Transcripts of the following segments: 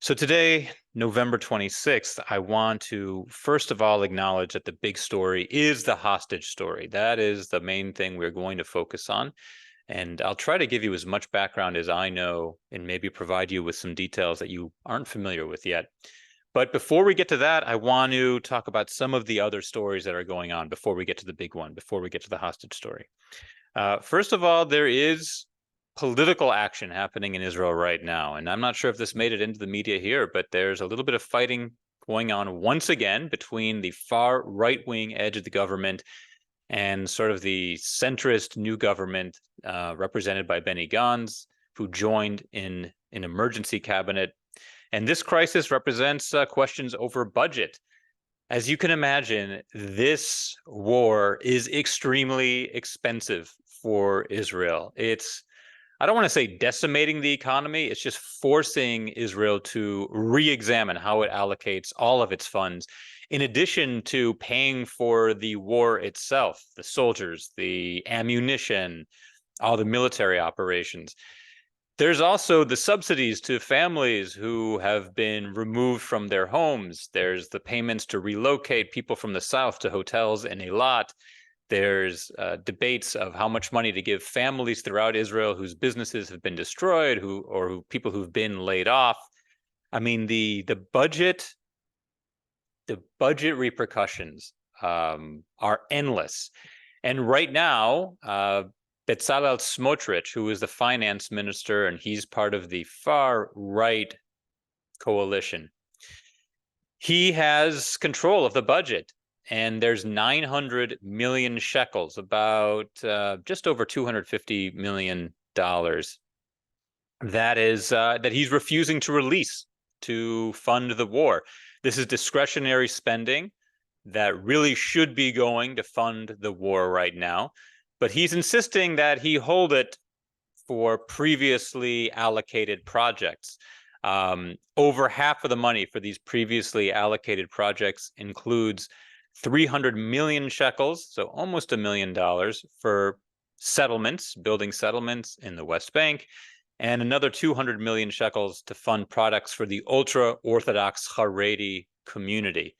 So today, November 26th, I want to first of all acknowledge that the big story is the hostage story. That is the main thing we're going to focus on. And I'll try to give you as much background as I know and maybe provide you with some details that you aren't familiar with yet. But before we get to that, I want to talk about some of the other stories that are going on before we get to the big one, before we get to the hostage story. First of all, there is political action happening in Israel right now. And I'm not sure if this made it into the media here, but there's a little bit of fighting going on once again between the far right-wing edge of the government and sort of the centrist new government represented by Benny Gantz, who joined in an emergency cabinet. And this crisis represents questions over budget. As you can imagine, this war is extremely expensive for Israel. I don't want to say decimating the economy, it's just forcing Israel to re-examine how it allocates all of its funds, in addition to paying for the war itself, the soldiers, the ammunition, all the military operations. There's also the subsidies to families who have been removed from their homes. There's the payments to relocate people from the south to hotels in Eilat. There's debates of how much money to give families throughout Israel whose businesses have been destroyed, who people who've been laid off. I mean, the budget repercussions are endless. And right now, Bezalel Smotrich, who is the finance minister, and he's part of the far right coalition, he has control of the budget. And there's 900 million shekels, about just over $250 million, that he's refusing to release to fund the war. This is discretionary spending that really should be going to fund the war right now. But he's insisting that he hold it for previously allocated projects. Over half of the money for these previously allocated projects includes 300 million shekels, so almost $1 million, for settlements, building settlements in the West Bank, and another 200 million shekels to fund products for the ultra-Orthodox Haredi community.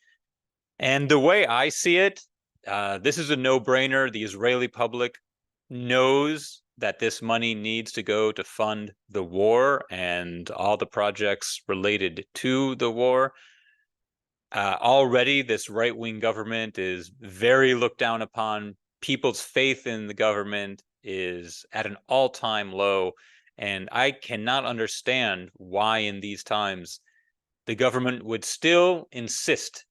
And the way I see it, this is a no-brainer. The Israeli public knows that this money needs to go to fund the war and all the projects related to the war. Already, this right-wing government is very looked down upon. People's faith in the government is at an all-time low. And I cannot understand why in these times the government would still insist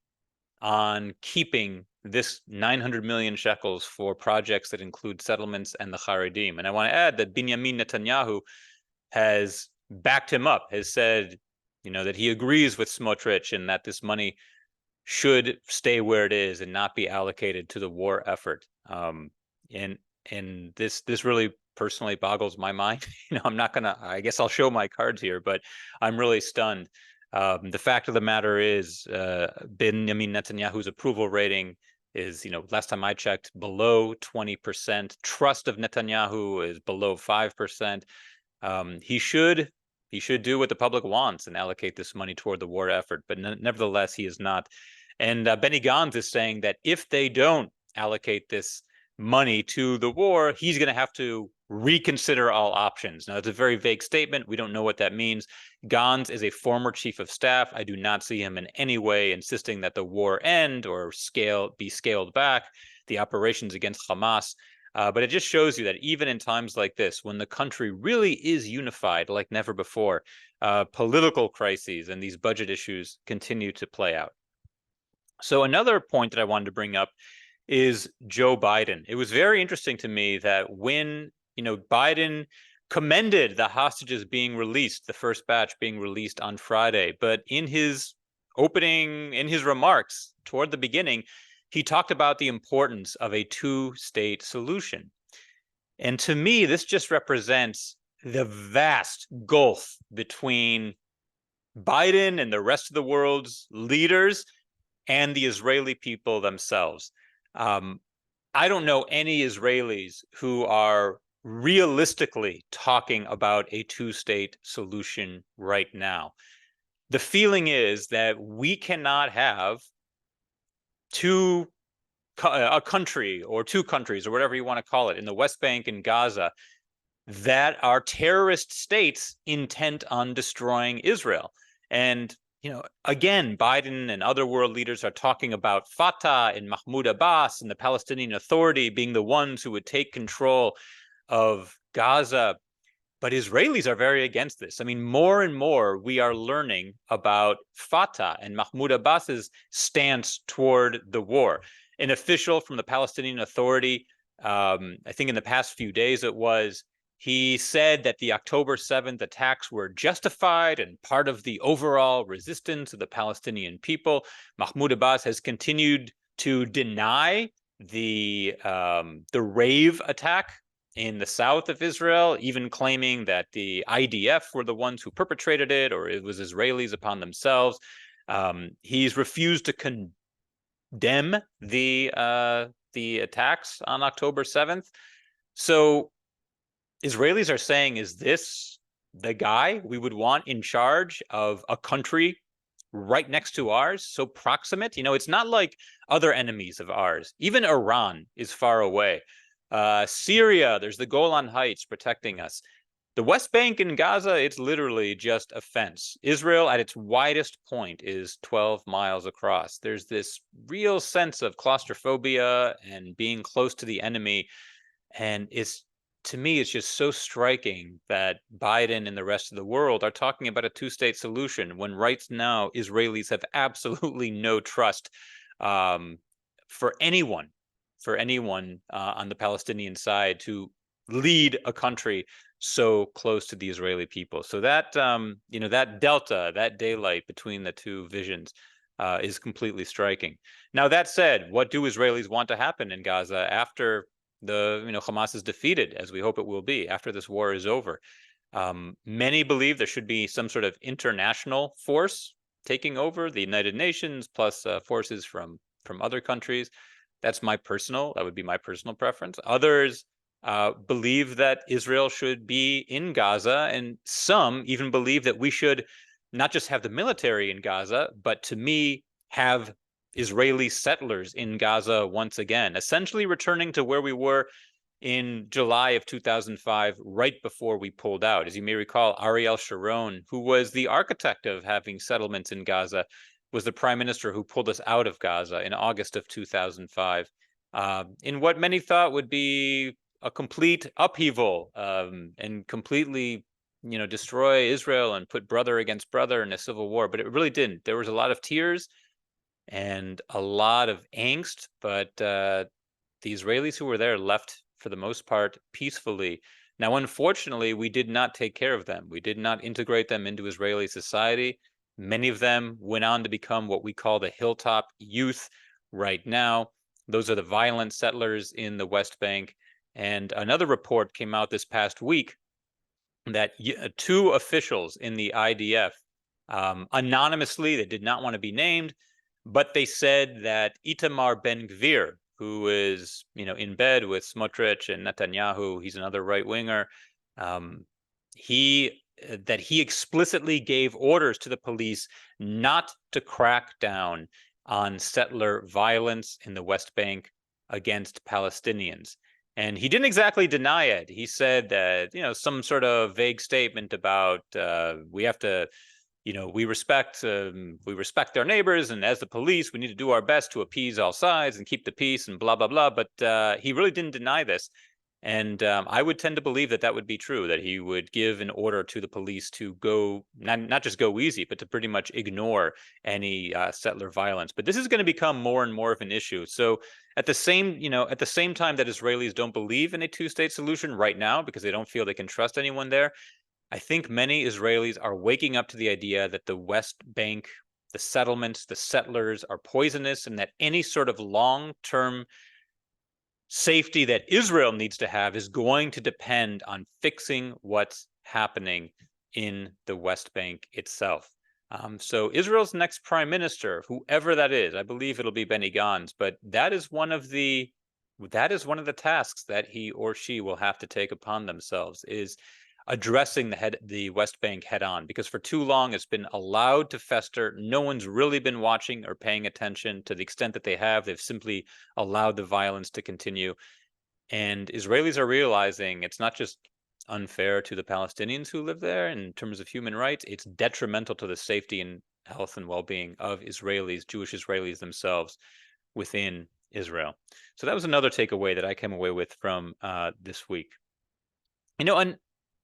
on keeping this 900 million shekels for projects that include settlements and the Haredim. And I want to add that Benjamin Netanyahu has backed him up, has said, that he agrees with Smotrich and that this money should stay where it is and not be allocated to the war effort. And this really personally boggles my mind. I'm not gonna. I guess I'll show my cards here, but I'm really stunned. The fact of the matter is, Benjamin Netanyahu's approval rating is, last time I checked, below 20%. Trust of Netanyahu is below 5%. He should do what the public wants and allocate this money toward the war effort, but nevertheless, he is not. And Benny Gantz is saying that if they don't allocate this money to the war, he's going to have to reconsider all options. Now, it's a very vague statement. We don't know what that means. Gantz is a former chief of staff. I do not see him in any way insisting that the war end or be scaled back, the operations against Hamas. But it just shows you that even in times like this, when the country really is unified like never before, political crises and these budget issues continue to play out. So another point that I wanted to bring up is Joe Biden. It was very interesting to me that when, Biden commended the hostages being released, the first batch being released on Friday, but in his remarks toward the beginning, he talked about the importance of a two-state solution. And to me, this just represents the vast gulf between Biden and the rest of the world's leaders and the Israeli people themselves. I don't know any Israelis who are realistically talking about a two-state solution right now. the feeling is that we cannot have a country or two countries or whatever you want to call it in the West Bank and Gaza that are terrorist states intent on destroying Israel. And, again, Biden and other world leaders are talking about Fatah and Mahmoud Abbas and the Palestinian Authority being the ones who would take control of Gaza. But Israelis are very against this. I mean, more and more we are learning about Fatah and Mahmoud Abbas's stance toward the war. An official from the Palestinian Authority, I think in the past few days he said that the October 7th attacks were justified and part of the overall resistance of the Palestinian people. Mahmoud Abbas has continued to deny the rave attack in the south of Israel, even claiming that the IDF were the ones who perpetrated it, or it was Israelis upon themselves. He's refused to condemn the attacks on October 7th. So Israelis are saying, is this the guy we would want in charge of a country right next to ours, so proximate? It's not like other enemies of ours. Even Iran is far away. Syria, there's the Golan Heights protecting us. The West Bank and Gaza, it's literally just a fence. Israel at its widest point is 12 miles across. There's this real sense of claustrophobia and being close to the enemy. And to me, it's just so striking that Biden and the rest of the world are talking about a two-state solution when right now Israelis have absolutely no trust for anyone on the Palestinian side to lead a country so close to the Israeli people. So that that delta, that daylight between the two visions is completely striking. Now, that said, what do Israelis want to happen in Gaza after Hamas is defeated, as we hope it will be, after this war is over? Many believe there should be some sort of international force taking over, the United Nations plus forces from other countries. That would be my personal preference. Others believe that Israel should be in Gaza, and some even believe that we should not just have the military in Gaza, but to me, have Israeli settlers in Gaza once again, essentially returning to where we were in July of 2005, right before we pulled out. As you may recall, Ariel Sharon, who was the architect of having settlements in Gaza, was the prime minister who pulled us out of Gaza in August of 2005, in what many thought would be a complete upheaval and completely, destroy Israel and put brother against brother in a civil war. But it really didn't. There was a lot of tears and a lot of angst, but the Israelis who were there left for the most part peacefully. Now, unfortunately, we did not take care of them. We did not integrate them into Israeli society. Many of them went on to become what we call the Hilltop Youth right now. Those are the violent settlers in the West Bank. And another report came out this past week that two officials in the IDF, anonymously, they did not want to be named, but they said that Itamar Ben-Gvir, who is, in bed with Smotrich and Netanyahu, he's another right-winger, he explicitly gave orders to the police not to crack down on settler violence in the West Bank against Palestinians. And he didn't exactly deny it. He said that, some sort of vague statement about we have to, we respect our neighbors, and as the police, we need to do our best to appease all sides and keep the peace and blah, blah, blah. But he really didn't deny this. And I would tend to believe that would be true, that he would give an order to the police to go, not just go easy, but to pretty much ignore any settler violence. But this is going to become more and more of an issue. So at the same time that Israelis don't believe in a two-state solution right now because they don't feel they can trust anyone there, I think many Israelis are waking up to the idea that the West Bank, the settlements, the settlers are poisonous, and that any sort of long-term safety that Israel needs to have is going to depend on fixing what's happening in the West Bank itself. So Israel's next prime minister, whoever that is, I believe it'll be Benny Gantz, but that is one of the tasks that he or she will have to take upon themselves, is addressing the West Bank head on, because for too long it's been allowed to fester. No one's really been watching or paying attention. To the extent that they have, they've simply allowed the violence to continue. And Israelis are realizing it's not just unfair to the Palestinians who live there in terms of human rights, it's detrimental to the safety and health and well-being of Israelis, Jewish Israelis themselves within Israel. So that was another takeaway that I came away with from this week.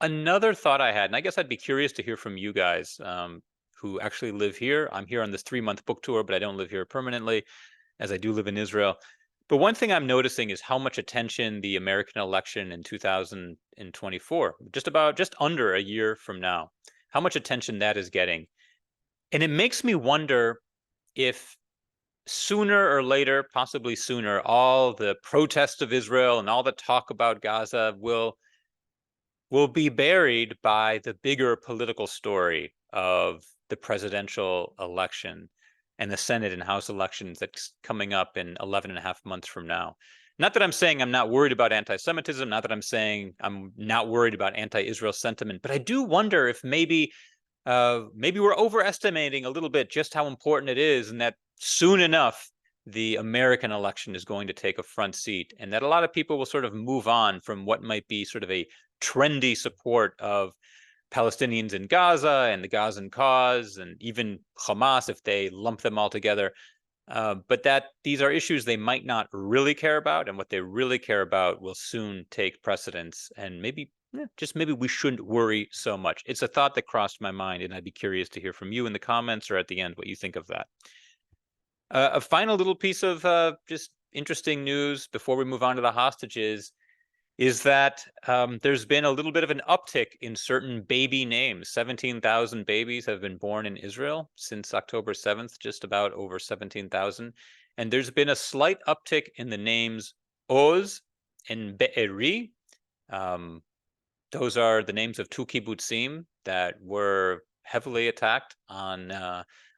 Another thought I had, and I guess I'd be curious to hear from you guys who actually live here. I'm here on this 3-month book tour, but I don't live here permanently, as I do live in Israel. But one thing I'm noticing is how much attention the American election in 2024, just under a year from now, how much attention that is getting. And it makes me wonder if sooner or later, possibly sooner, all the protests of Israel and all the talk about Gaza will be buried by the bigger political story of the presidential election and the Senate and House elections that's coming up in 11 and a half months from now. Not that I'm saying I'm not worried about anti-Semitism, not that I'm saying I'm not worried about anti-Israel sentiment, but I do wonder if maybe we're overestimating a little bit just how important it is, and that soon enough the American election is going to take a front seat, and that a lot of people will sort of move on from what might be sort of a trendy support of Palestinians in Gaza and the Gazan cause, and even Hamas if they lump them all together. But that these are issues they might not really care about, and what they really care about will soon take precedence. And maybe we shouldn't worry so much. It's a thought that crossed my mind, and I'd be curious to hear from you in the comments or at the end what you think of that. A final little piece of just interesting news before we move on to the hostages is that there's been a little bit of an uptick in certain baby names. 17,000 babies have been born in Israel since October 7th, just about over 17,000. And there's been a slight uptick in the names Oz and Be'eri. Those are the names of two kibbutzim that were heavily attacked on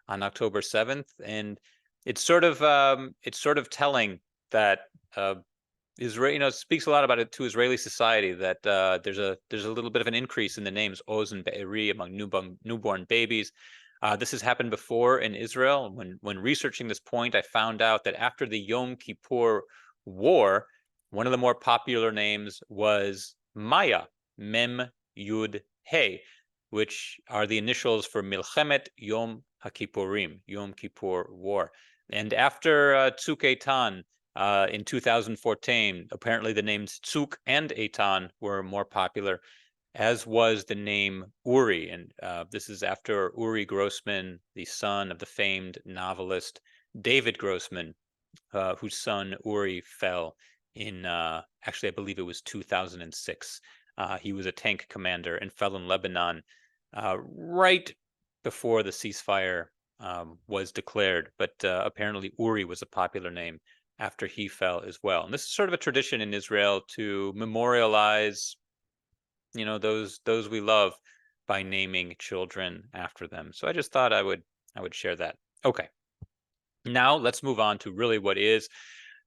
October 7th. And it's sort of telling that Israel, it speaks a lot about it to Israeli society that there's a little bit of an increase in the names Oz and Be'eri among newborn babies. This has happened before in Israel. When researching this point, I found out that after the Yom Kippur War, one of the more popular names was Maya, Mem Yud He, which are the initials for Milchemet Yom HaKippurim, Yom Kippur War. And after Tzuk Eitan, in 2014, apparently the names Tzuk and Eitan were more popular, as was the name Uri. And this is after Uri Grossman, the son of the famed novelist David Grossman, whose son Uri fell in, actually, I believe it was 2006. He was a tank commander and fell in Lebanon right before the ceasefire was declared. But apparently Uri was a popular name after he fell as well. And this is sort of a tradition in Israel to memorialize, those we love by naming children after them. So I just thought I would share that. Okay. Now let's move on to really what is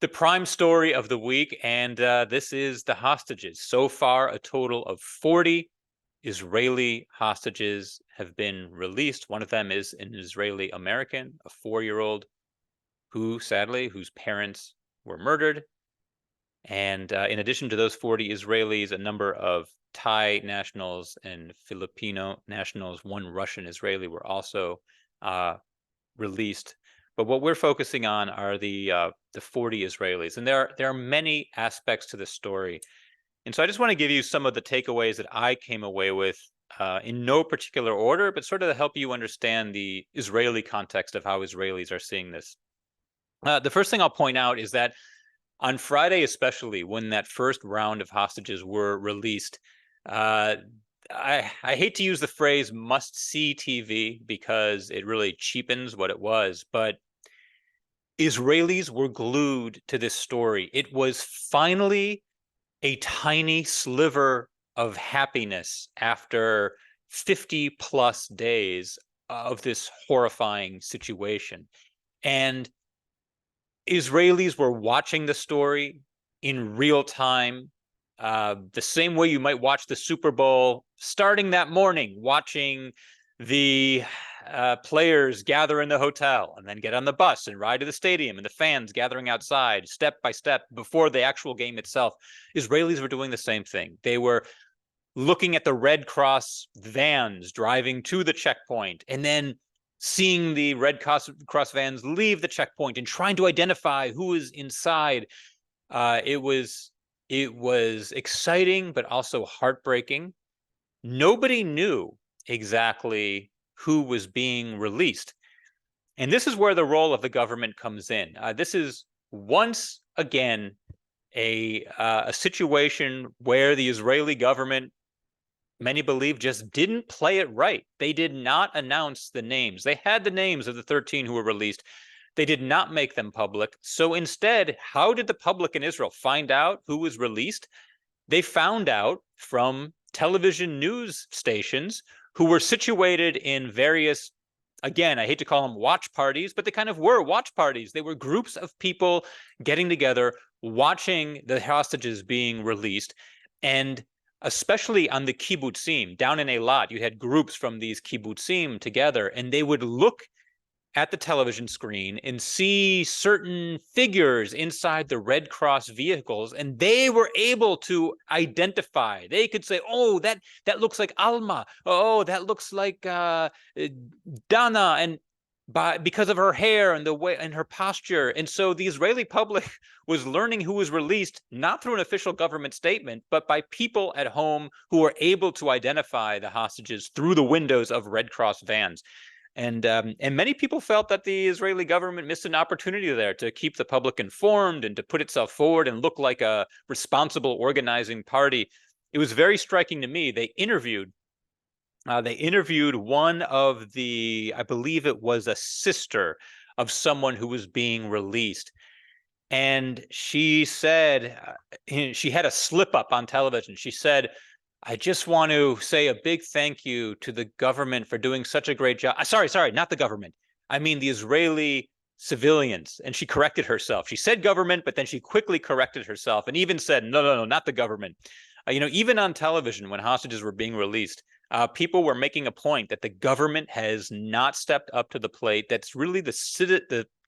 the prime story of the week, and this is the hostages. So far, a total of 40 Israeli hostages have been released. One of them is an Israeli American, a 4-year-old, whose parents were murdered. And in addition to those 40 Israelis, a number of Thai nationals and Filipino nationals, one Russian Israeli, were also released. But what we're focusing on are the 40 Israelis, and there are many aspects to this story. And so I just want to give you some of the takeaways that I came away with in no particular order, but sort of to help you understand the Israeli context of how Israelis are seeing this. The first thing I'll point out is that on Friday, especially when that first round of hostages were released, I hate to use the phrase must-see TV because it really cheapens what it was, but Israelis were glued to this story. It was finally a tiny sliver of happiness after 50 plus days of this horrifying situation. And Israelis were watching the story in real time the same way you might watch the Super Bowl, starting that morning, watching the players gather in the hotel and then get on the bus and ride to the stadium, and the fans gathering outside step by step before the actual game itself. Israelis were doing the same thing. They were looking at the Red Cross vans driving to the checkpoint, and then seeing the Red Cross vans leave the checkpoint and trying to identify who is inside. It was exciting, but also heartbreaking. Nobody knew exactly who was being released. And this is where the role of the government comes in. This is once again a situation where the Israeli government, many believe, just didn't play it right. They did not announce the names. They had the names of the 13 who were released. They did not make them public. So instead, how did the public in Israel find out who was released? They found out from television news stations who were situated in various, again, I hate to call them watch parties, but they kind of were watch parties. They were groups of people getting together, watching the hostages being released. And especially on the kibbutzim, down in Eilat, you had groups from these kibbutzim together, and they would look at the television screen and see certain figures inside the Red Cross vehicles, and they were able to identify. They could say, "Oh, that looks like Alma. Oh, that looks like Dana," and because of her hair and the way and her posture. And so the Israeli public was learning who was released not through an official government statement, but by people at home who were able to identify the hostages through the windows of Red Cross vans. And many people felt that the Israeli government missed an opportunity there to keep the public informed and to put itself forward and look like a responsible organizing party. It was very striking to me. They interviewed one of the, I believe it was a sister of someone who was being released. And she said, she had a slip up on television. She said, "I just want to say a big thank you to the government for doing such a great job." Sorry, not the government. I mean the Israeli civilians. And she corrected herself. She said government, but then she quickly corrected herself and even said, no, not the government. Even on television, when hostages were being released, people were making a point that the government has not stepped up to the plate. That's really the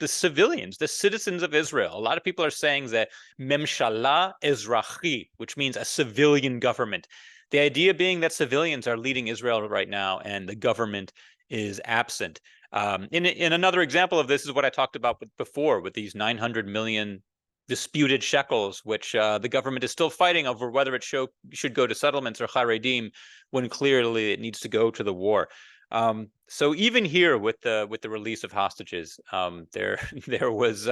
civilians, the citizens of Israel. A lot of people are saying that memshala ezrachi, which means a civilian government. The idea being that civilians are leading Israel right now and the government is absent. In another example of this is what I talked about before with these 900 million disputed shekels, which the government is still fighting over whether it should go to settlements or charedim, when clearly it needs to go to the war. So even here with the release of hostages, there was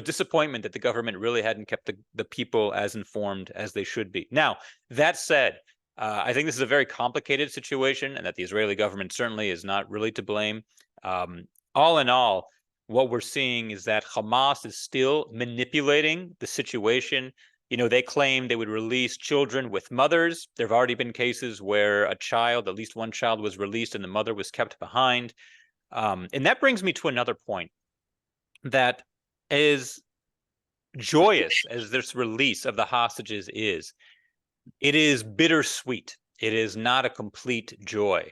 disappointment that the government really hadn't kept the people as informed as they should be. Now, that said, I think this is a very complicated situation, and that the Israeli government certainly is not really to blame. All in all, what we're seeing is that Hamas is still manipulating the situation. They claim they would release children with mothers. There have already been cases where at least one child was released and the mother was kept behind. And that brings me to another point, that as joyous as this release of the hostages is, it is bittersweet. It is not a complete joy.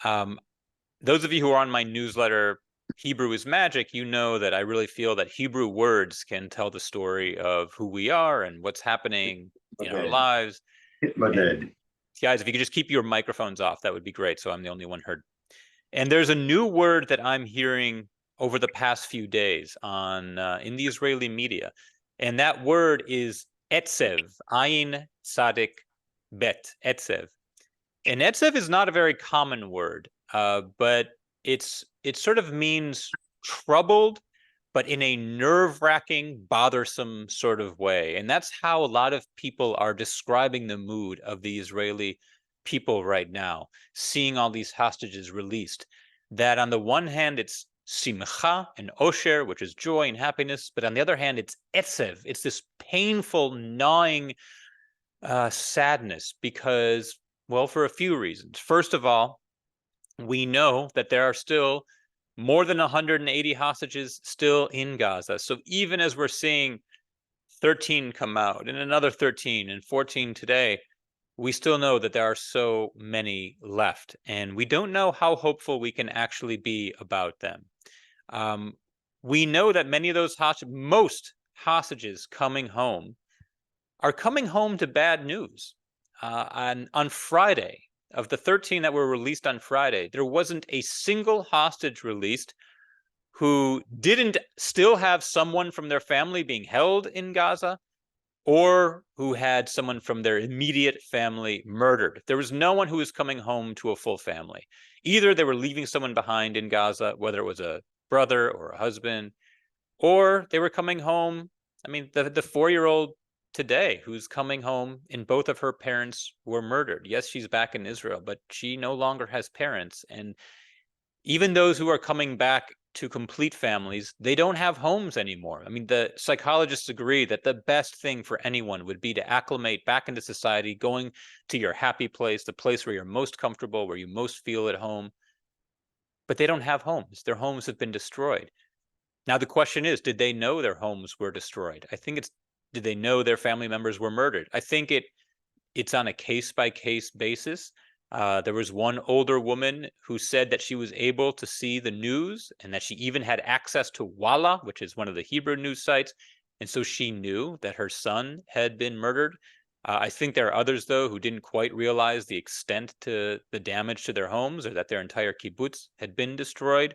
Those of you who are on my newsletter, Hebrew is Magic, you know that I really feel that Hebrew words can tell the story of who we are and what's happening in our lives. And guys, if you could just keep your microphones off, that would be great, so I'm the only one heard. And there's a new word that I'm hearing over the past few days in the Israeli media, and that word is etzev, ayin tzadik bet, etzev. And etzev is not a very common word, but it sort of means troubled, but in a nerve-wracking, bothersome sort of way. And that's how a lot of people are describing the mood of the Israeli people right now, seeing all these hostages released. That on the one hand, it's simcha and osher, which is joy and happiness, but on the other hand, it's etzev. It's this painful, gnawing sadness because, well, for a few reasons. First of all, we know that there are still more than 180 hostages still in Gaza. So even as we're seeing 13 come out, and another 13, and 14 today. We still know that there are so many left, and we don't know how hopeful we can actually be about them. We know that many of those most hostages coming home are coming home to bad news. On Friday, of the 13 that were released on Friday, there wasn't a single hostage released who didn't still have someone from their family being held in Gaza, or who had someone from their immediate family murdered. There was no one who was coming home to a full family. Either they were leaving someone behind in Gaza, whether it was a brother or a husband, or they were coming home. I mean, the 4-year-old today who's coming home, and both of her parents were murdered. Yes, she's back in Israel, but she no longer has parents. And even those who are coming back to complete families, they don't have homes anymore. I mean, the psychologists agree that the best thing for anyone would be to acclimate back into society, going to your happy place, the place where you're most comfortable, where you most feel at home. But they don't have homes. Their homes have been destroyed. Now, the question is, did they know their homes were destroyed? I think it's, did they know their family members were murdered? I think it's on a case-by-case basis. There was one older woman who said that she was able to see the news and that she even had access to Walla, which is one of the Hebrew news sites. And so she knew that her son had been murdered. I think there are others, though, who didn't quite realize the extent to the damage to their homes, or that their entire kibbutz had been destroyed.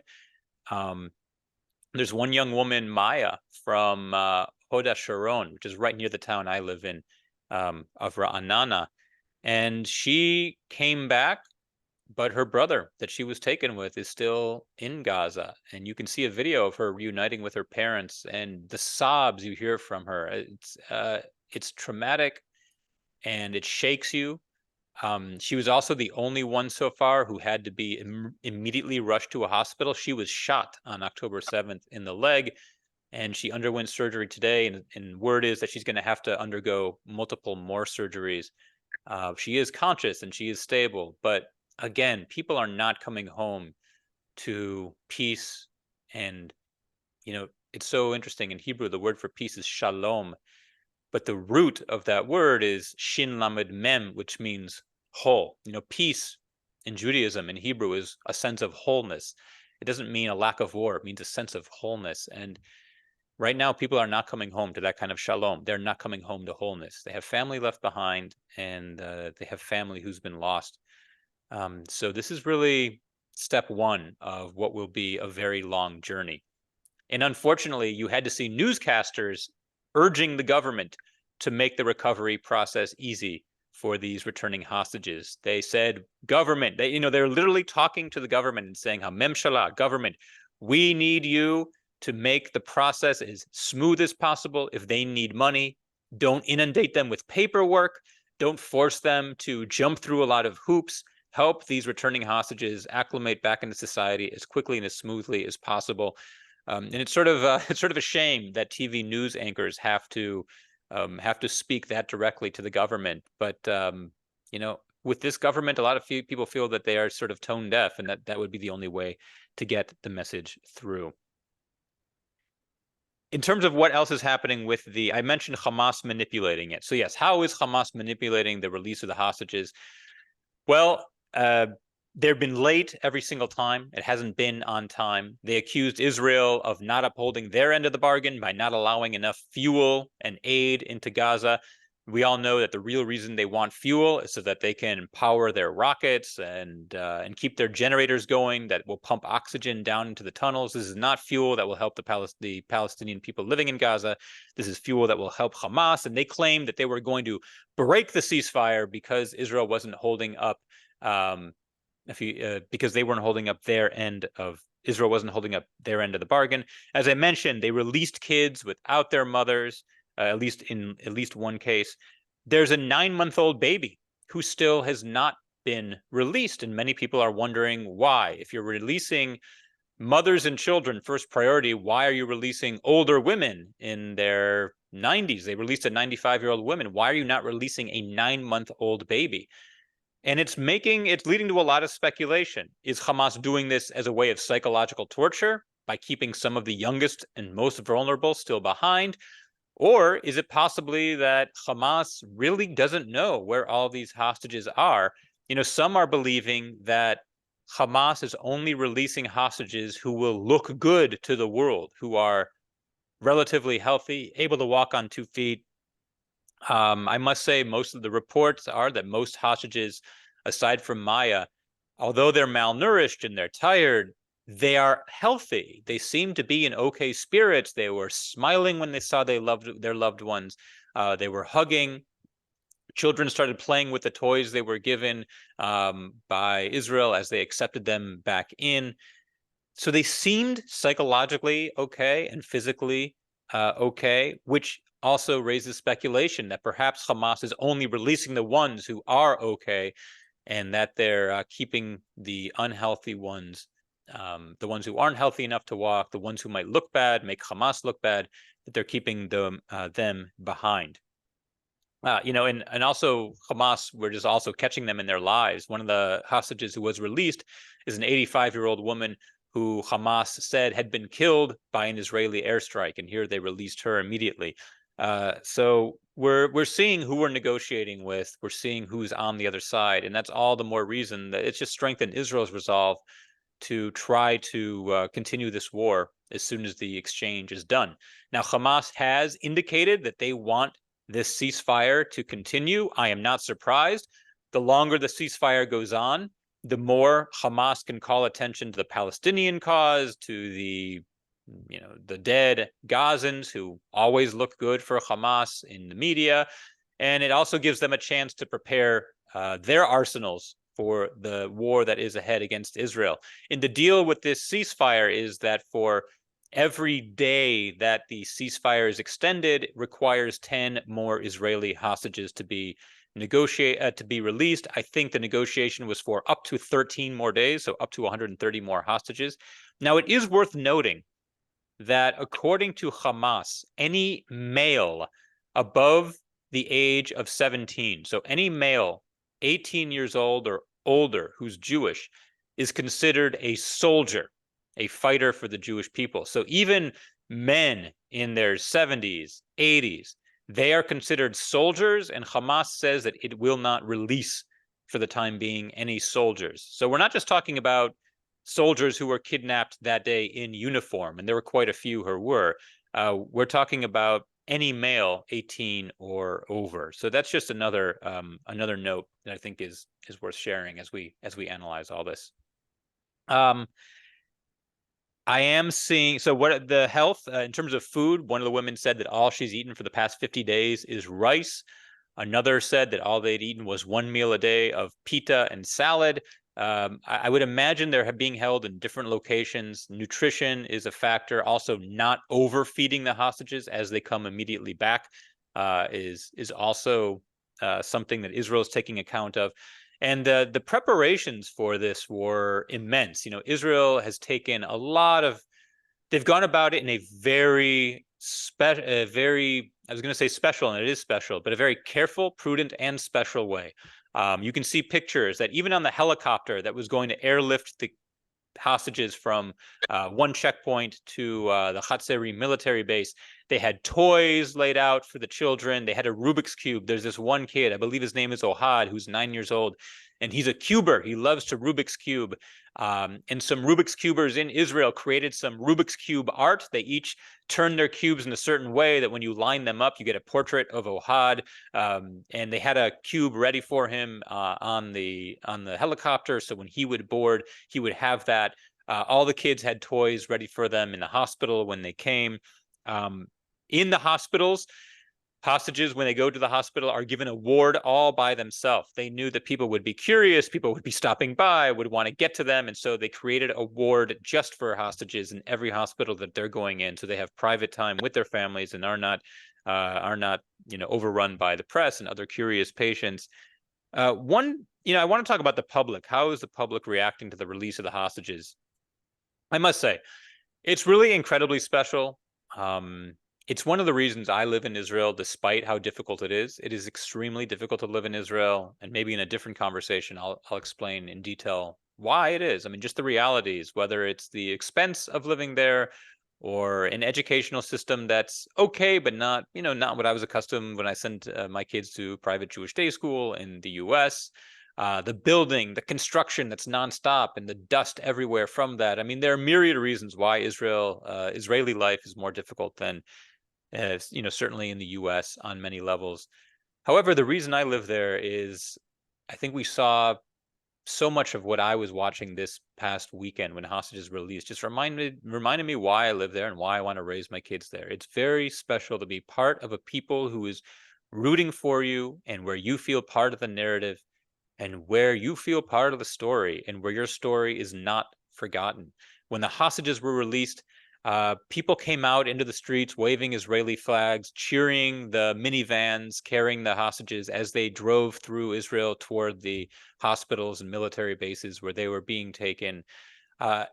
There's one young woman, Maya, from Hod HaSharon, which is right near the town I live in, of Ra'anana. And she came back, but her brother that she was taken with is still in Gaza. And you can see a video of her reuniting with her parents, and the sobs you hear from her. It's traumatic, and it shakes you. She was also the only one so far who had to be immediately rushed to a hospital. She was shot on October 7th in the leg, and she underwent surgery today. And word is that she's going to have to undergo multiple more surgeries. She is conscious and she is stable, but again, people are not coming home to peace. And, it's so interesting. In Hebrew, the word for peace is shalom, but the root of that word is shin lamed mem, which means whole. Peace in Judaism, in Hebrew, is a sense of wholeness. It doesn't mean a lack of war. It means a sense of wholeness. And right now, people are not coming home to that kind of shalom. They're not coming home to wholeness. They have family left behind, and they have family who's been lost. So this is really step one of what will be a very long journey. And unfortunately, you had to see newscasters urging the government to make the recovery process easy for these returning hostages. They said, government, they're literally talking to the government and saying, Memshala, government, we need you to make the process as smooth as possible. If they need money, don't inundate them with paperwork. Don't force them to jump through a lot of hoops. Help these returning hostages acclimate back into society as quickly and as smoothly as possible. And it's sort of a shame that TV news anchors have to speak that directly to the government. But with this government, a lot of people feel that they are sort of tone deaf, and that would be the only way to get the message through. In terms of what else is happening with I mentioned Hamas manipulating it. So yes, how is Hamas manipulating the release of the hostages? Well, they've been late every single time. It hasn't been on time. They accused Israel of not upholding their end of the bargain by not allowing enough fuel and aid into Gaza. We all know that the real reason they want fuel is so that they can power their rockets and keep their generators going that will pump oxygen down into the tunnels. This is not fuel that will help the Palestinian people living in Gaza. This is fuel that will help Hamas. And they claimed that they were going to break the ceasefire because Israel wasn't holding up, because they weren't holding up their end of Israel wasn't holding up their end of the bargain. As I mentioned, they released kids without their mothers. At least one case. There's a 9-month-old baby who still has not been released, and many people are wondering why. If you're releasing mothers and children first priority, why are you releasing older women in their 90s? They released a 95-year-old woman. Why are you not releasing a 9-month-old baby? And it's leading to a lot of speculation. Is Hamas doing this as a way of psychological torture by keeping some of the youngest and most vulnerable still behind? Or is it possibly that Hamas really doesn't know where all these hostages are? Some are believing that Hamas is only releasing hostages who will look good to the world, who are relatively healthy, able to walk on 2 feet. I must say, most of the reports are that most hostages, aside from Maya, although they're malnourished and they're tired, they are healthy. They seem to be in okay spirits. They were smiling when they saw they loved their loved ones. They were hugging. Children started playing with the toys they were given by Israel as they accepted them back in. So they seemed psychologically okay and physically okay, which also raises speculation that perhaps Hamas is only releasing the ones who are okay, and that they're keeping the unhealthy ones, the ones who aren't healthy enough to walk, the ones who might look bad, make Hamas look bad, that they're keeping them behind. And also Hamas, we're just also catching them in their lives. One of the hostages who was released is an 85-year-old woman who Hamas said had been killed by an Israeli airstrike, and here they released her immediately. So we're seeing who we're negotiating with. We're seeing who's on the other side, and that's all the more reason that it's just strengthened Israel's resolve to try to continue this war as soon as the exchange is done. Now, Hamas has indicated that they want this ceasefire to continue. I am not surprised. The longer the ceasefire goes on, the more Hamas can call attention to the Palestinian cause, to the dead Gazans who always look good for Hamas in the media, and it also gives them a chance to prepare their arsenals for the war that is ahead against Israel. And the deal with this ceasefire is that for every day that the ceasefire is extended, it requires 10 more Israeli hostages to be released. I think the negotiation was for up to 13 more days, so up to 130 more hostages. Now, it is worth noting that according to Hamas, any male above the age of 17, so any male 18 years old or older who's Jewish, is considered a soldier, a fighter for the Jewish people. So even men in their 70s, 80s, they are considered soldiers, and Hamas says that it will not release for the time being any soldiers. So we're not just talking about soldiers who were kidnapped that day in uniform, and there were quite a few who were. We're talking about any male 18 or over. So that's just another note that I think is worth sharing as we analyze all this. I am seeing, so what the health in terms of food, one of the women said that all she's eaten for the past 50 days is rice. Another said that all they'd eaten was one meal a day of pita and salad. I would imagine they're being held in different locations. Nutrition is a factor. Also, not overfeeding the hostages as they come immediately back is also something that Israel is taking account of. And the preparations for this were immense. Israel has taken a lot of, they've gone about it in a very I was going to say special, and it is special, but a very careful, prudent, and special way. You can see pictures that even on the helicopter that was going to airlift the hostages from one checkpoint to the Hatzeri military base, they had toys laid out for the children. They had a Rubik's Cube. There's this one kid, I believe his name is Ohad, who's 9 years old, and he's a cuber. He loves to Rubik's Cube. And some Rubik's Cubers in Israel created some Rubik's Cube art. They each turn their cubes in a certain way that when you line them up, you get a portrait of Ohad. And they had a cube ready for him on the helicopter. So when he would board, he would have that. All the kids had toys ready for them in the hospital when they came. In the hospitals, hostages, when they go to the hospital, are given a ward all by themselves. They knew that people would be curious, people would be stopping by, would want to get to them, and so they created a ward just for hostages in every hospital that they're going in, so they have private time with their families and are not overrun by the press and other curious patients. I want to talk about the public. How is the public reacting to the release of the hostages? I must say, it's really incredibly special. It's one of the reasons I live in Israel, despite how difficult it is. It is extremely difficult to live in Israel, and maybe in a different conversation, I'll explain in detail why it is. I mean, just the realities, whether it's the expense of living there, or an educational system that's okay, but not, not what I was accustomed when I sent my kids to private Jewish day school in the US. The building, the construction that's nonstop, and the dust everywhere from that. I mean, there are myriad reasons why Israeli life is more difficult than, certainly in the U.S. on many levels. However, the reason I live there is I think we saw so much of what I was watching this past weekend when Hostages released just reminded me why I live there and why I want to raise my kids there. It's very special to be part of a people who is rooting for you and where you feel part of the narrative and where you feel part of the story and where your story is not forgotten. When the hostages were released, people came out into the streets waving Israeli flags, cheering the minivans carrying the hostages as they drove through Israel toward the hospitals and military bases where they were being taken. I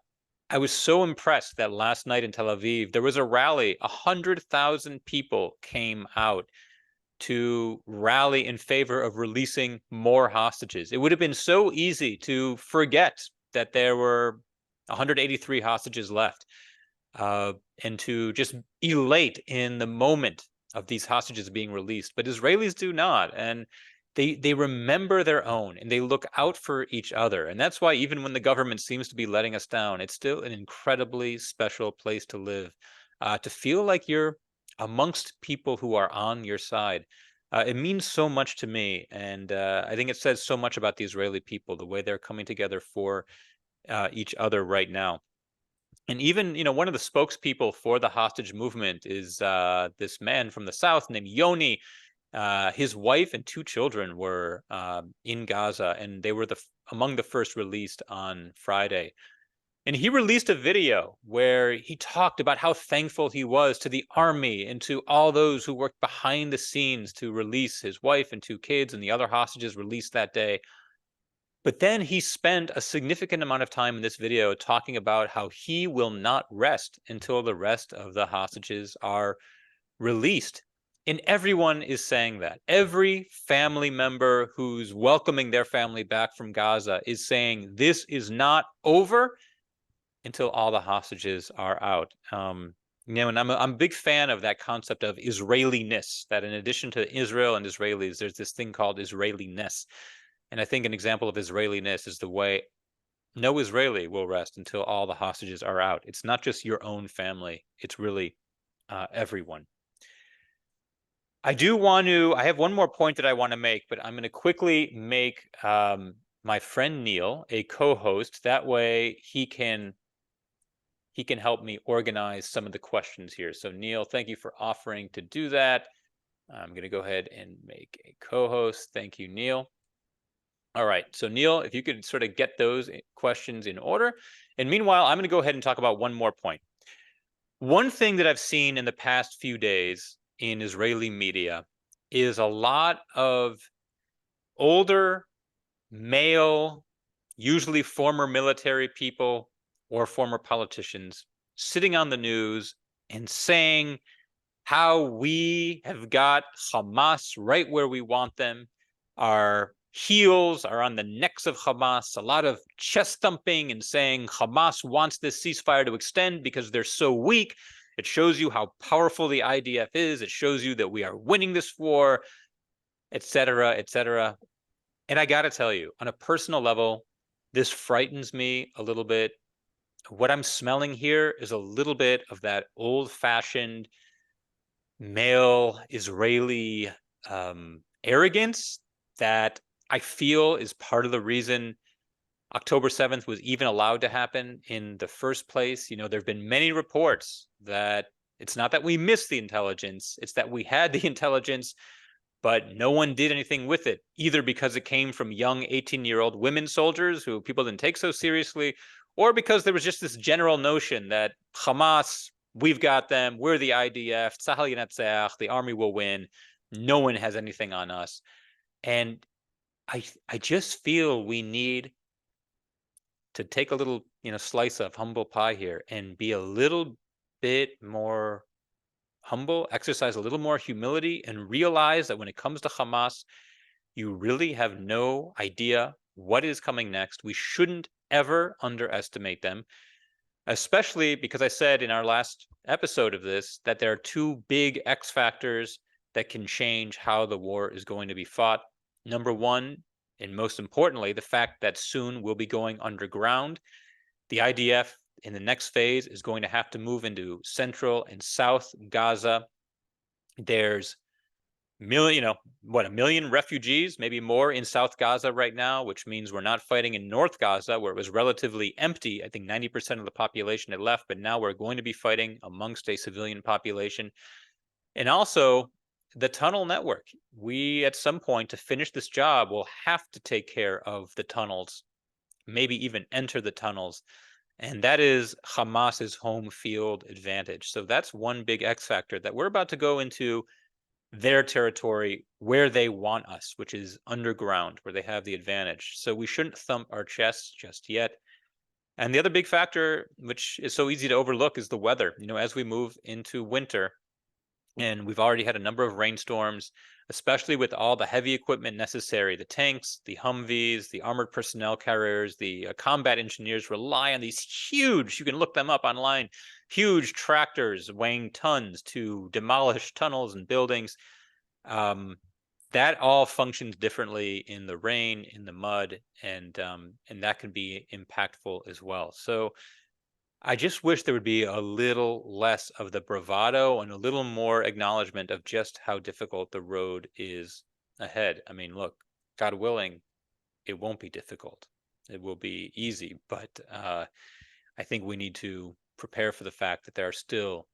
was so impressed that last night in Tel Aviv, there was a rally. 100,000 people came out to rally in favor of releasing more hostages. It would have been so easy to forget that there were 183 hostages left, and to just elate in the moment of these hostages being released. But Israelis do not, and they remember their own and they look out for each other. And that's why even when the government seems to be letting us down, it's still an incredibly special place to live, to feel like you're amongst people who are on your side. It means so much to me, and I think it says so much about the Israeli people, the way they're coming together for each other right now. And even, one of the spokespeople for the hostage movement is this man from the South named Yoni. His wife and two children were in Gaza, and they were among the first released on Friday. And he released a video where he talked about how thankful he was to the army and to all those who worked behind the scenes to release his wife and two kids and the other hostages released that day. But then he spent a significant amount of time in this video talking about how he will not rest until the rest of the hostages are released. And everyone is saying that. Every family member who's welcoming their family back from Gaza is saying this is not over until all the hostages are out. And I'm a big fan of that concept of Israeliness, that in addition to Israel and Israelis, there's this thing called Israeliness. And I think an example of Israeliness is the way no Israeli will rest until all the hostages are out. It's not just your own family, it's really everyone. I have one more point that I want to make, but I'm going to quickly make my friend Neil a co-host. That way he can help me organize some of the questions here. So Neil, thank you for offering to do that. I'm going to go ahead and make a co-host. Thank you, Neil. All right, so Neil, if you could sort of get those questions in order. And meanwhile, I'm going to go ahead and talk about one more point. One thing that I've seen in the past few days in Israeli media is a lot of older, male, usually former military people or former politicians sitting on the news and saying how we have got Hamas right where we want them. Our heels are on the necks of Hamas, a lot of chest thumping and saying Hamas wants this ceasefire to extend because they're so weak. It shows you how powerful the IDF is. It shows you that we are winning this war, etc., etc. And I got to tell you, on a personal level, this frightens me a little bit. What I'm smelling here is a little bit of that old-fashioned male Israeli arrogance that I feel is part of the reason October 7th was even allowed to happen in the first place. There have been many reports that it's not that we missed the intelligence, it's that we had the intelligence, but no one did anything with it, either because it came from young 18-year-old women soldiers who people didn't take so seriously, or because there was just this general notion that Hamas, we've got them, we're the IDF, Tzahal Yinatzeach, the army will win, no one has anything on us. And I just feel we need to take a little, slice of humble pie here and be a little bit more humble, exercise a little more humility, and realize that when it comes to Hamas, you really have no idea what is coming next. We shouldn't ever underestimate them. especially because I said in our last episode of this that there are two big X factors that can change how the war is going to be fought. Number one, and most importantly, the fact that soon we'll be going underground. The IDF in the next phase is going to have to move into central and south Gaza. There's a million refugees, maybe more, in South Gaza right now, which means we're not fighting in North Gaza, where it was relatively empty. I think 90% of the population had left, but now we're going to be fighting amongst a civilian population. And also the tunnel network. We, at some point, to finish this job, will have to take care of the tunnels, maybe even enter the tunnels. And that is Hamas's home field advantage. So that's one big X factor, that we're about to go into their territory where they want us, which is underground, where they have the advantage. So we shouldn't thump our chests just yet. And the other big factor, which is so easy to overlook, is the weather. As we move into winter, and we've already had a number of rainstorms, especially with all the heavy equipment necessary, the tanks, the Humvees, the armored personnel carriers, the combat engineers rely on these huge, you can look them up online, huge tractors weighing tons to demolish tunnels and buildings. That all functions differently in the rain, in the mud, and that can be impactful as well. So I just wish there would be a little less of the bravado and a little more acknowledgement of just how difficult the road is ahead. I mean, look, God willing, it won't be difficult. It will be easy, but I think we need to prepare for the fact that there are still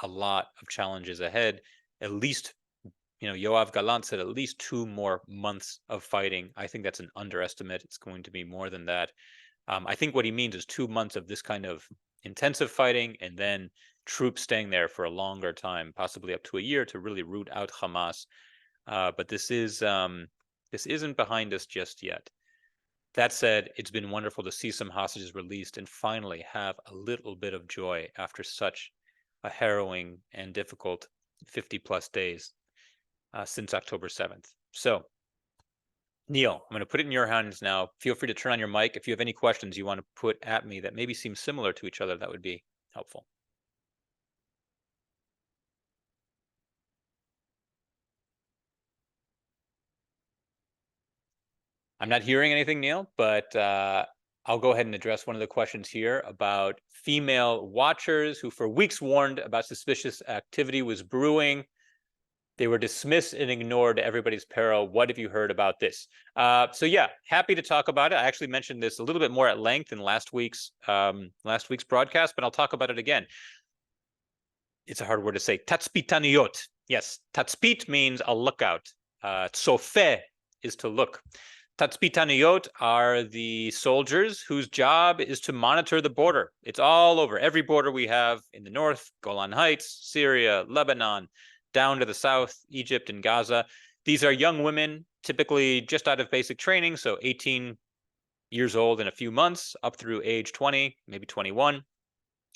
a lot of challenges ahead. At least, Yoav Galant said at least 2 more months of fighting. I think that's an underestimate. It's going to be more than that. I think what he means is 2 months of this kind of intensive fighting, and then troops staying there for a longer time, possibly up to a year, to really root out Hamas. But this isn't behind us just yet. That said, it's been wonderful to see some hostages released and finally have a little bit of joy after such a harrowing and difficult 50 plus days since October 7th. So, Neil, I'm going to put it in your hands now. Feel free to turn on your mic. If you have any questions you want to put at me that maybe seem similar to each other, that would be helpful. I'm not hearing anything, Neil, but I'll go ahead and address one of the questions here about female watchers who for weeks warned about suspicious activity was brewing. They were dismissed and ignored to everybody's peril. What have you heard about this? So yeah, happy to talk about it. I actually mentioned this a little bit more at length in last week's broadcast, but I'll talk about it again. It's a hard word to say. Tatspitaniot. Yes, tatspit means a lookout. Tsofe is to look. Tatspitaniot are the soldiers whose job is to monitor the border. It's all over. Every border we have in the north, Golan Heights, Syria, Lebanon, down to the south, Egypt and Gaza. These are young women, typically just out of basic training, so 18 years old in a few months, up through age 20, maybe 21.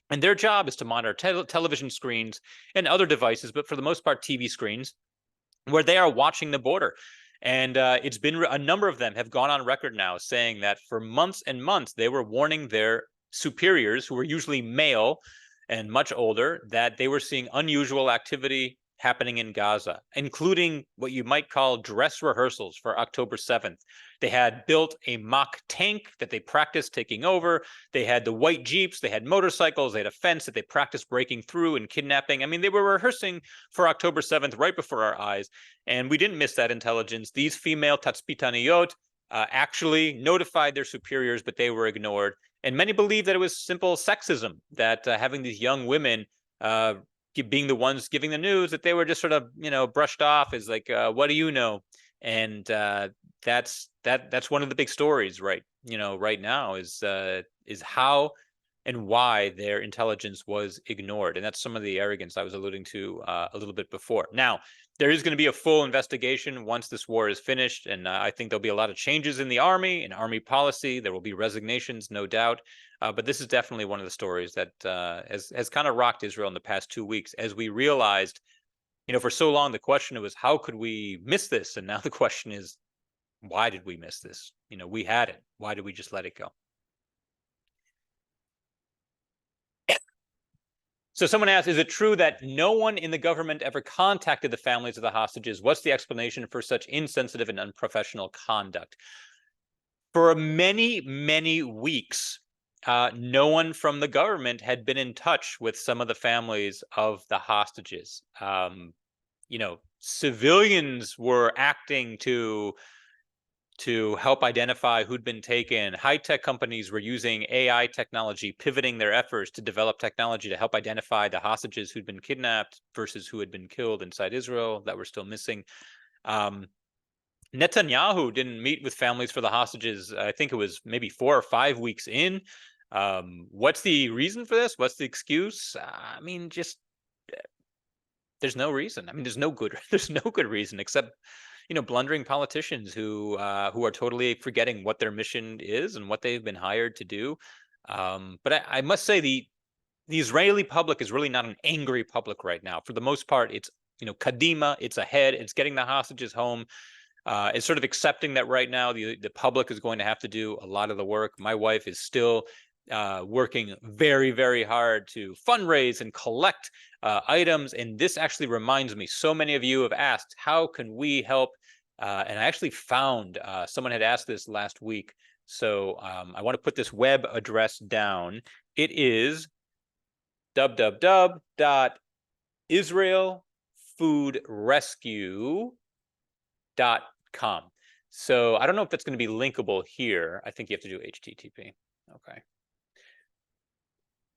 And their job is to monitor television screens and other devices, but for the most part, TV screens, where they are watching the border. And it's been a number of them have gone on record now saying that for months and months, they were warning their superiors, who were usually male and much older, that they were seeing unusual activity happening in Gaza, including what you might call dress rehearsals for October 7th. They had built a mock tank that they practiced taking over. They had the white Jeeps, they had motorcycles, they had a fence that they practiced breaking through and kidnapping. I mean, they were rehearsing for October 7th right before our eyes, and we didn't miss that intelligence. These female Tatspitaniot actually notified their superiors, but they were ignored. And many believe that it was simple sexism, that having these young women being the ones giving the news, that they were just sort of brushed off as like, what do you know? And that's one of the big stories right now is how and why their intelligence was ignored. And that's some of the arrogance I was alluding to a little bit before. Now, there is going to be a full investigation once this war is finished, and I think there'll be a lot of changes in the army, in army policy. There will be resignations, no doubt. But this is definitely one of the stories that has kind of rocked Israel in the past 2 weeks, as we realized, for so long the question was, how could we miss this? And now the question is, why did we miss this? We had it. Why did we just let it go? So someone asked, is it true that no one in the government ever contacted the families of the hostages? What's the explanation for such insensitive and unprofessional conduct? For many, many weeks, no one from the government had been in touch with some of the families of the hostages. Civilians were acting to help identify who'd been taken. High-tech companies were using AI technology, pivoting their efforts to develop technology to help identify the hostages who'd been kidnapped versus who had been killed inside Israel that were still missing. Netanyahu didn't meet with families for the hostages. I think it was maybe 4 or 5 weeks in. What's the reason for this? What's the excuse? There's no reason. There's no good reason except blundering politicians who are totally forgetting what their mission is and what they've been hired to do. But I must say the Israeli public is really not an angry public right now. For the most part, it's Kadima, it's ahead, it's getting the hostages home. It's sort of accepting that right now the public is going to have to do a lot of the work. My wife is still working very, very hard to fundraise and collect items. And this actually reminds me, so many of you have asked, how can we help? And I actually found someone had asked this last week. So I want to put this web address down. It is www.israelfoodrescue.com. So I don't know if that's going to be linkable here. I think you have to do HTTP. Okay.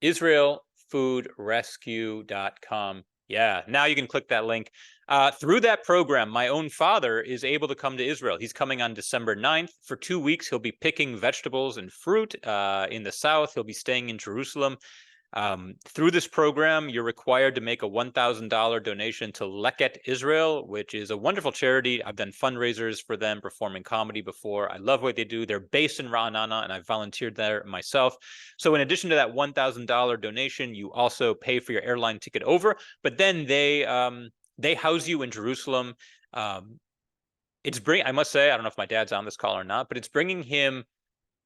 IsraelFoodRescue.com. Yeah, now you can click that link. Through that program, my own father is able to come to Israel. He's coming on December 9th. For 2 weeks, he'll be picking vegetables and fruit in the south. He'll be staying in Jerusalem. Through this program, you're required to make a $1,000 donation to Leket Israel, which is a wonderful charity. I've done fundraisers for them, performing comedy before. I love what they do. They're based in Ra'anana, and I've volunteered there myself. So in addition to that $1,000 donation, you also pay for your airline ticket over, but then they house you in Jerusalem. I must say, I don't know if my dad's on this call or not, but it's bringing him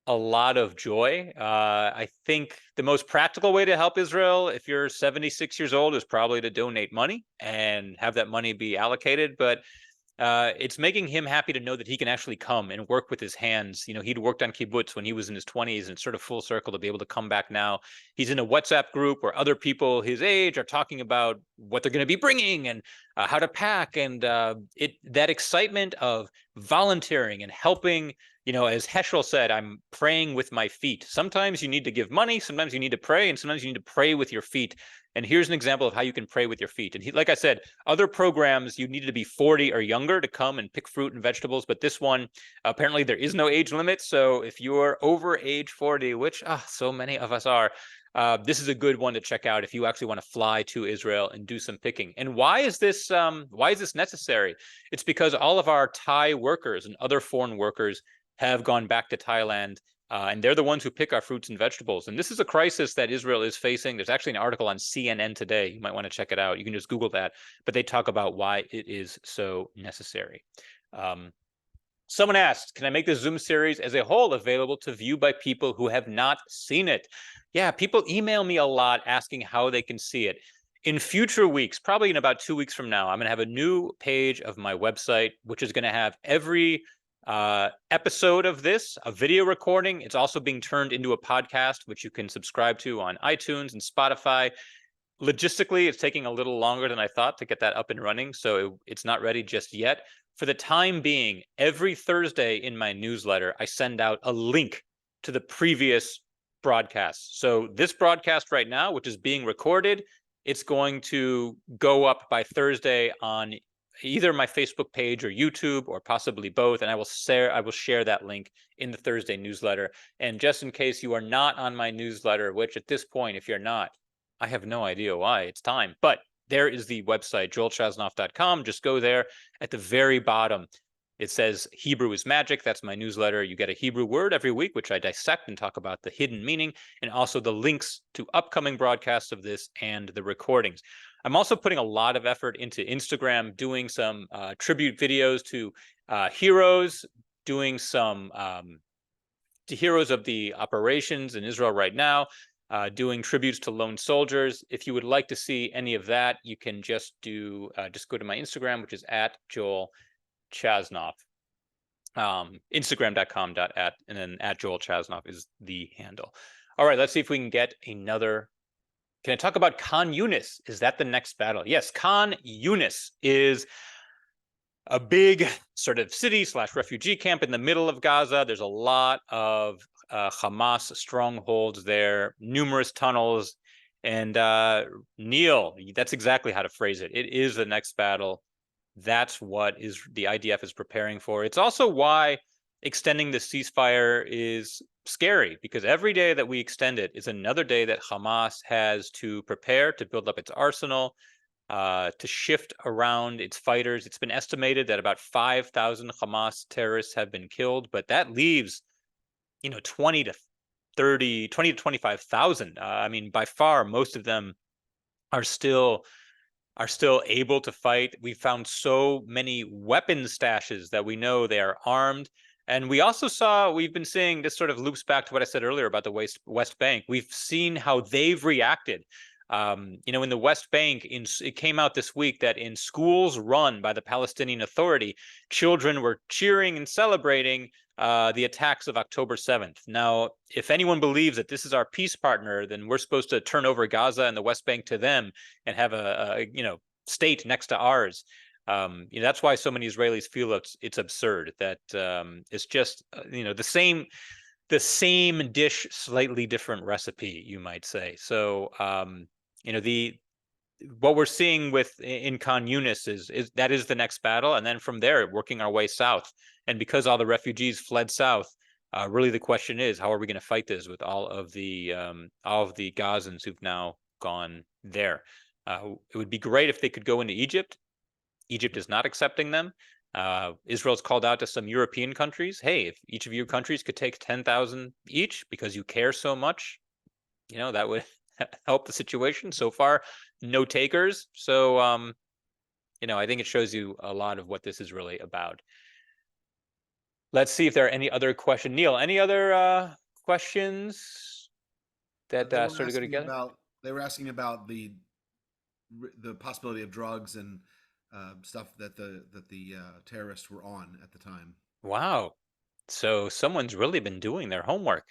a lot of joy. I think the most practical way to help Israel, if you're 76 years old, is probably to donate money and have that money be allocated. But it's making him happy to know that he can actually come and work with his hands. He'd worked on kibbutz when he was in his 20s, and it's sort of full circle to be able to come back now. He's in a WhatsApp group where other people his age are talking about what they're going to be bringing and how to pack. And that excitement of volunteering and helping, as Heschel said, I'm praying with my feet. Sometimes you need to give money, sometimes you need to pray, and sometimes you need to pray with your feet. And here's an example of how you can pray with your feet. And like I said, other programs, you needed to be 40 or younger to come and pick fruit and vegetables. But this one, apparently there is no age limit. So if you're over age 40, which so many of us are, this is a good one to check out if you actually want to fly to Israel and do some picking. And why is this necessary? It's because all of our Thai workers and other foreign workers have gone back to Thailand. And they're the ones who pick our fruits and vegetables. And this is a crisis that Israel is facing. There's actually an article on CNN today. You might want to check it out. You can just Google that. But they talk about why it is so necessary. Someone asked, can I make the Zoom series as a whole available to view by people who have not seen it? Yeah, people email me a lot asking how they can see it. In future weeks, probably in about 2 weeks from now, I'm going to have a new page of my website, which is going to have every episode of this, a video recording. It's also being turned into a podcast, which you can subscribe to on iTunes and Spotify. Logistically, it's taking a little longer than I thought to get that up and running, so it's not ready just yet. For the time being, every Thursday in my newsletter, I send out a link to the previous broadcasts. So this broadcast right now, which is being recorded, it's going to go up by Thursday on either my Facebook page or YouTube, or possibly both, and I will share that link in the Thursday newsletter. And just in case you are not on my newsletter, which at this point, if you're not, I have no idea why, it's time. But there is the website, joelchasnoff.com. Just go there. At the very bottom, it says Hebrew is Magic. That's my newsletter. You get a Hebrew word every week, which I dissect and talk about the hidden meaning, and also the links to upcoming broadcasts of this and the recordings. I'm also putting a lot of effort into Instagram, doing some tribute videos to heroes, doing some to heroes of the operations in Israel right now. doing tributes to lone soldiers. If you would like to see any of that, you can just go to my Instagram, which is at Joel Chasnov. Instagram.com and then at Joel Chasnov is the handle. All right, let's see if we can get another. Can I talk about Khan Yunis? Is that the next battle? Yes, Khan Yunis is a big sort of city / refugee camp in the middle of Gaza. There's a lot of Hamas strongholds there, numerous tunnels. And Neil, that's exactly how to phrase it. It is the next battle. That's what the IDF is preparing for. It's also why extending the ceasefire is scary, because every day that we extend it is another day that Hamas has to prepare to build up its arsenal, to shift around its fighters. It's been estimated that about 5,000 Hamas terrorists have been killed, but that leaves, 20 to 25,000. I mean, by far, most of them are still able to fight. We found so many weapon stashes that we know they are armed. And we've been seeing, this sort of loops back to what I said earlier about the West Bank. We've seen how they've reacted. In the West Bank, it came out this week that in schools run by the Palestinian Authority, children were cheering and celebrating the attacks of October 7th. Now, if anyone believes that this is our peace partner, then we're supposed to turn over Gaza and the West Bank to them and have a state next to ours. That's why so many Israelis feel it's absurd that it's just the same dish, slightly different recipe, you might say. So what we're seeing in Khan Yunis is that is the next battle, and then from there working our way south. And because all the refugees fled south, really the question is, how are we going to fight this with all of the Gazans who've now gone there? It would be great if they could go into Egypt. Egypt is not accepting them. Israel's called out to some European countries. Hey, if each of your countries could take 10,000 each because you care so much, that would help the situation. So far, no takers. So, I think it shows you a lot of what this is really about. Let's see if there are any other questions. Neil, any other questions that sort of go together? They were asking about the possibility of drugs and stuff that the terrorists were on at the time. Wow. So someone's really been doing their homework.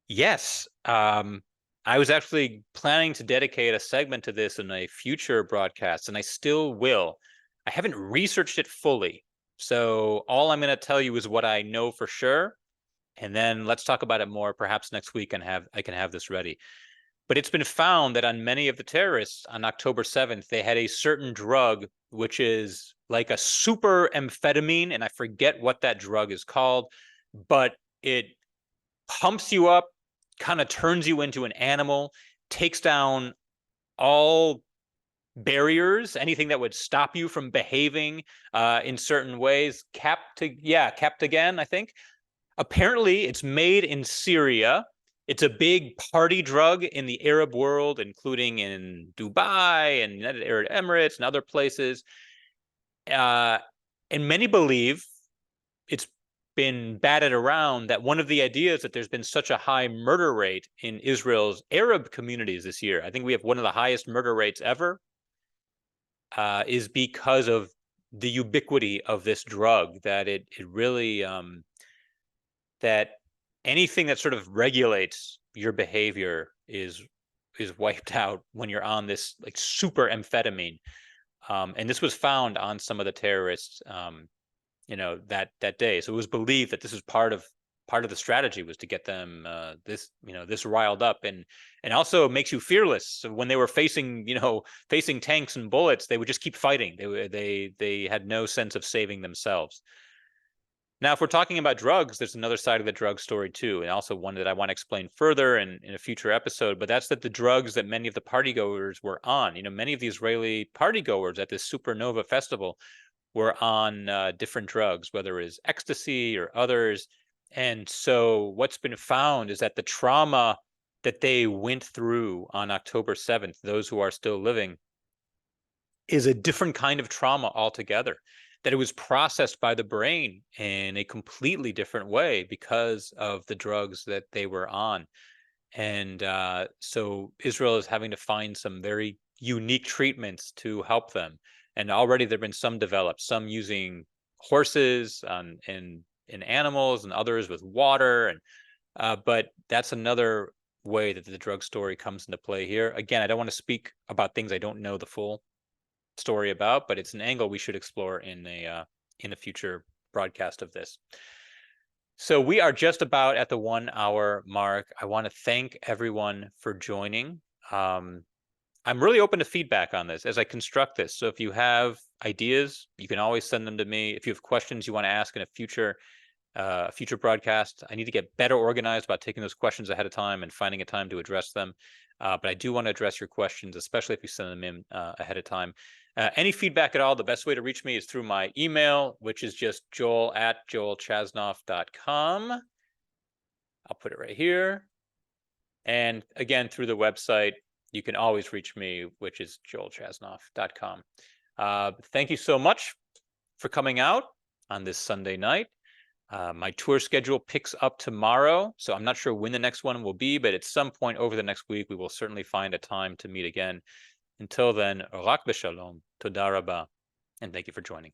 Yes. I was actually planning to dedicate a segment to this in a future broadcast, and I still will. I haven't researched it fully. So all I'm going to tell you is what I know for sure. And then let's talk about it more perhaps next week and I can have this ready. But it's been found that on many of the terrorists on October 7th, they had a certain drug, which is like a super amphetamine, and I forget what that drug is called, but it pumps you up, kind of turns you into an animal, takes down all barriers, anything that would stop you from behaving in certain ways. Captagan, I think. Apparently, it's made in Syria. It's a big party drug in the Arab world, including in Dubai and United Arab Emirates and other places. And many believe it's been batted around that one of the ideas that there's been such a high murder rate in Israel's Arab communities this year, I think we have one of the highest murder rates ever, is because of the ubiquity of this drug, that it really that anything that sort of regulates your behavior is wiped out when you're on this like super amphetamine. And this was found on some of the terrorists, that day. So it was believed that this was part of the strategy, was to get them this riled up, and also makes you fearless. So when they were facing tanks and bullets, they would just keep fighting. They had no sense of saving themselves. Now, if we're talking about drugs, there's another side of the drug story too, and also one that I want to explain further in a future episode. But that's that the drugs that many of the partygoers were on, many of the Israeli partygoers at this Supernova festival were on different drugs, whether it is ecstasy or others. And so what's been found is that the trauma that they went through on October 7th, those who are still living, is a different kind of trauma altogether, that it was processed by the brain in a completely different way because of the drugs that they were on. And so Israel is having to find some very unique treatments to help them. And already there have been some developed, some using horses and animals, and others with water. And but that's another way that the drug story comes into play here. Again, I don't want to speak about things I don't know the full story about, but it's an angle we should explore in a future broadcast of this. So we are just about at the 1 hour mark. I want to thank everyone for joining. Um, I'm really open to feedback on this as I construct this. So if you have ideas, you can always send them to me. If you have questions you want to ask in a future broadcast, I need to get better organized about taking those questions ahead of time and finding a time to address them. But I do want to address your questions, especially if you send them in ahead of time. Any feedback at all, the best way to reach me is through my email, which is just joel@joelchasnoff.com. I'll put it right here. And again, through the website, you can always reach me, which is joelchasnoff.com. Thank you so much for coming out on this Sunday night. My tour schedule picks up tomorrow, so I'm not sure when the next one will be, but at some point over the next week, we will certainly find a time to meet again. Until then, rak b'shalom, toda rabah, and thank you for joining.